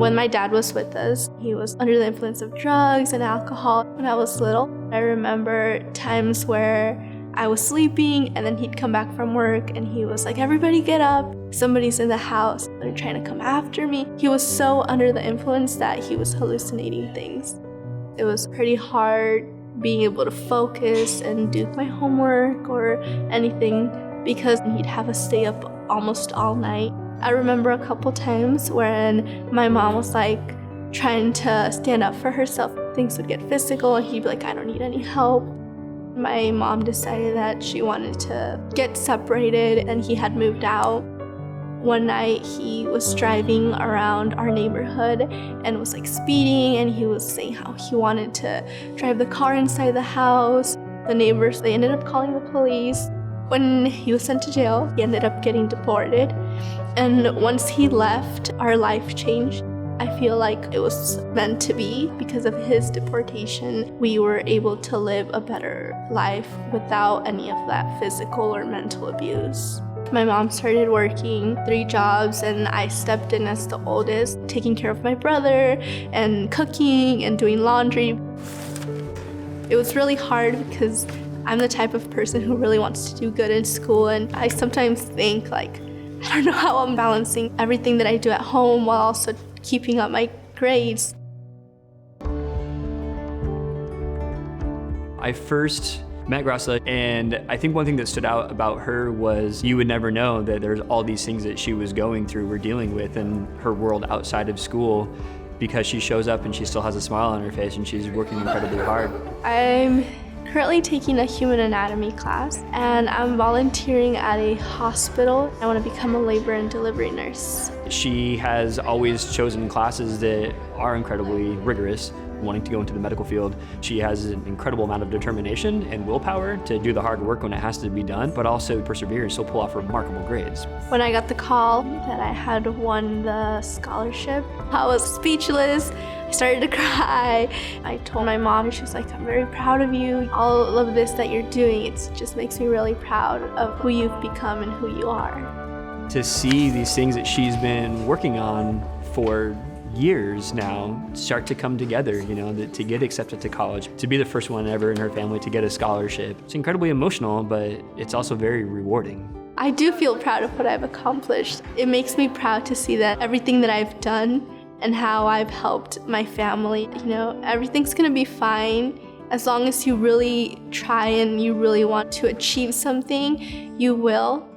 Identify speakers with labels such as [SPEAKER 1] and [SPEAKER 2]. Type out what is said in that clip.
[SPEAKER 1] When my dad was with us, he was under the influence of drugs and alcohol when I was little. I remember times where I was sleeping and then he'd come back from work and he was like, everybody get up. Somebody's in the house. They're trying to come after me. He was so under the influence that he was hallucinating things. It was pretty hard being able to focus and do my homework or anything because he'd have us stay up almost all night. I remember a couple times when my mom was like trying to stand up for herself. Things would get physical and he'd be like, I don't need any help. My mom decided that she wanted to get separated and he had moved out. One night he was driving around our neighborhood and was like speeding, and he was saying how he wanted to drive the car inside the house. The neighbors, they ended up calling the police. When he was sent to jail, he ended up getting deported. And once he left, our life changed. I feel like it was meant to be. Because of his deportation, we were able to live a better life without any of that physical or mental abuse. My mom started working 3 jobs and I stepped in as the oldest, taking care of my brother and cooking and doing laundry. It was really hard because I'm the type of person who really wants to do good in school, and I sometimes think like, I don't know how I'm balancing everything that I do at home while also keeping up my grades.
[SPEAKER 2] I first met Gabriela, and I think one thing that stood out about her was you would never know that there's all these things that she was going through or dealing with in her world outside of school, because she shows up and she still has a smile on her face and she's working incredibly hard.
[SPEAKER 1] I'm currently taking a human anatomy class and I'm volunteering at a hospital. I want to become a labor and delivery nurse.
[SPEAKER 2] She has always chosen classes that are incredibly rigorous. Wanting to go into the medical field, she has an incredible amount of determination and willpower to do the hard work when it has to be done, but also persevere and still pull off remarkable grades.
[SPEAKER 1] When I got the call that I had won the scholarship, I was speechless. I started to cry. I told my mom, and she was like, I'm very proud of you. All of this that you're doing, it just makes me really proud of who you've become and who you are.
[SPEAKER 2] To see these things that she's been working on for years now start to come together, to get accepted to college, to be the first one ever in her family to get a scholarship. It's incredibly emotional, but it's also very rewarding.
[SPEAKER 1] I do feel proud of what I've accomplished. It makes me proud to see that everything that I've done and how I've helped my family, everything's gonna be fine. As long as you really try and you really want to achieve something, you will.